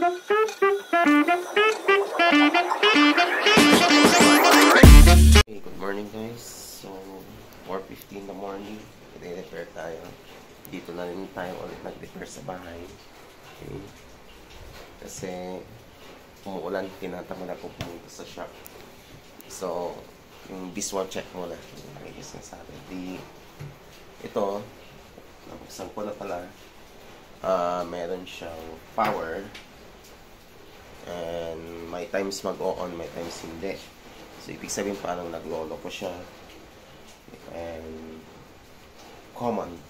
Hey, good morning guys. So, 4:15 in the morning. I-repair tayo. Dito na rin tayo ulit nag-repair sa bahay. Okay. Kasi umuulan, tinatamad ako pumunta sa shop. So, yung visual check muna. Nakikis na sa akin. Ito, nabuksan ko na pala. Meron siyang power. And may times mag-on, may times hindi. So, ibig sabihin parang naglolo ko siya. And common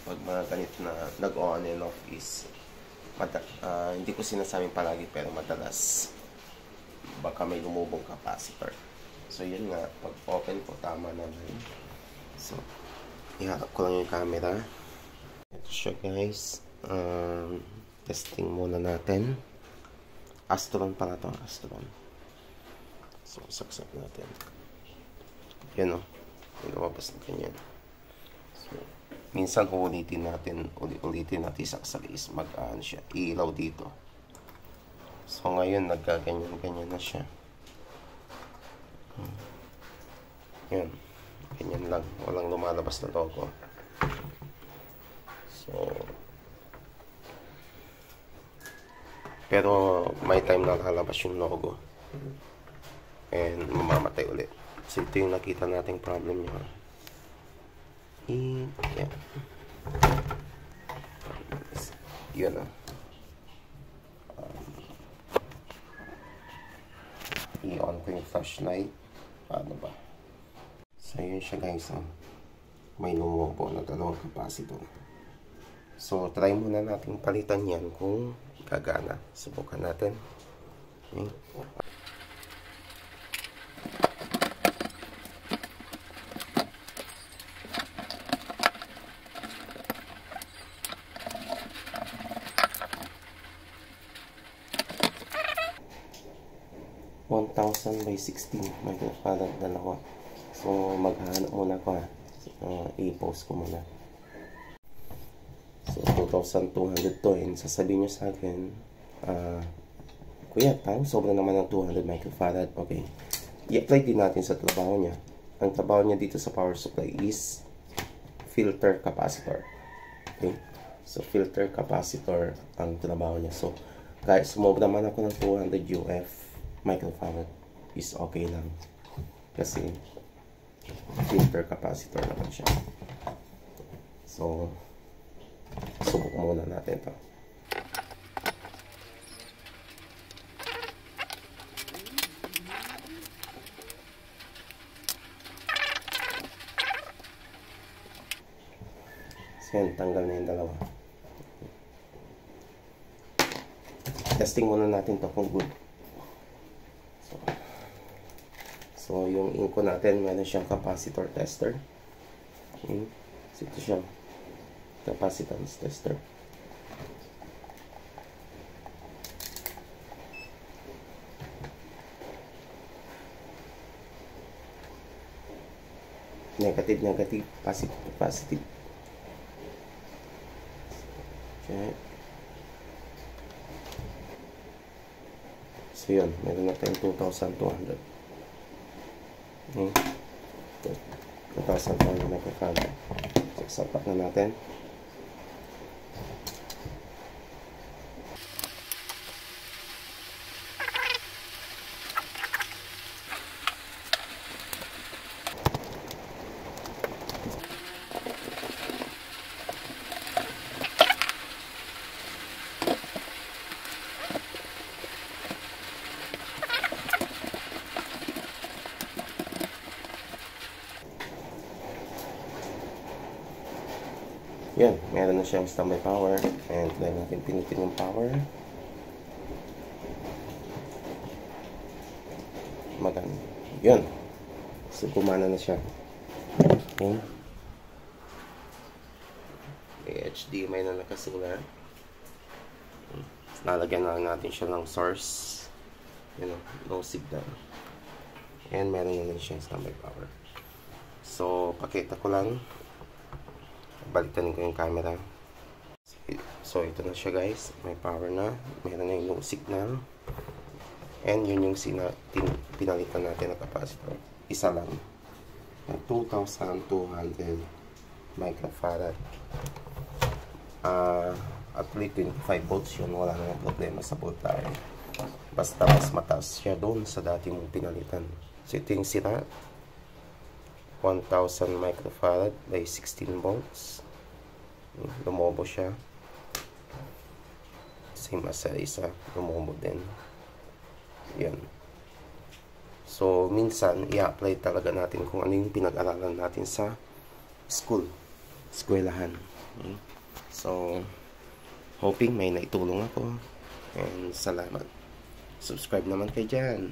pag mga ganito na nag-on and off is hindi ko sinasabing palagi pero madalas baka may lumubong capacitor. So, yun nga. Pag open ko, tama naman. So, iharap ko lang yung camera. Ito siya guys. Testing muna natin. Astron pala ito. Astron. So, saksak natin. Yan o. Yung lumabas na ganyan. So, minsan ulitin natin saksak is mag-aan siya. Ilaw dito. So, ngayon nagkaganyan-ganyan na siya. Yan. Ganyan lang. Walang lumalabas na logo. So, pero may time na lalabas yung logo. And mamamatay ulit. So, ito yung nakita nating problem niya. Yan. Yun na. I-on ko yung flashlight. Paano ba? So, yun siya guys. May lumubo na dalawang capacitor. So, try muna natin palitan yan kung gagana. Subukan natin. Okay. 1,000 by 16 microfarad dalawa. So, maghahanap muna ko i-post ko muna. So, 2,200 to. And sasabihin nyo sa akin, kuya, parang sobra naman ng 200 microfarad. Okay. I-apply din natin sa trabaho niya. Ang trabaho niya dito sa power supply is filter capacitor. Okay. So, filter capacitor ang trabaho niya. So, kahit sumobra man ako ng 200 UF microfarad is okay lang. Kasi filter capacitor naman siya. So, subok muna natin ito. So, yan, tanggal na yung dalawa. Testing muna natin ito kung good. So, yung inko natin, meron siyang capacitor tester. Okay. So, ito siyang capacitance tester. Negative, negative, positive, positive. Okay. So, yun. Meron na tayong 2,200. Okay. 2,200 microfarad. So, sapat na natin. Yan, meron na siyang standby power. And try natin pinutin yung power. Maganda. Yun. So, kumana na siya. Okay. HDMI na nakasulat. Lalagyan na lang natin siya ng source. You know, no signal. And meron na rin siyang standby power. So, pakita ko lang. Balikan ko yung camera. So, ito na siya guys. May power na. Meron na yung signal. And yun yung pinalitan natin na capacitor. Isa lang. 2,200 microfarad. Actually, 25 volts yun. Wala namang problema sa voltage. Basta mas mataas siya doon sa dati mong pinalitan. So, ito yung sira. 1,000 microfarad by 16 volts. Lumobo siya. Same as sa isa, lumobo din. Yan. So, minsan, i-apply talaga natin kung ano yung pinag-aralan natin sa eskwelahan. So, hoping may naitulong ako. And salamat. Subscribe naman kayo dyan.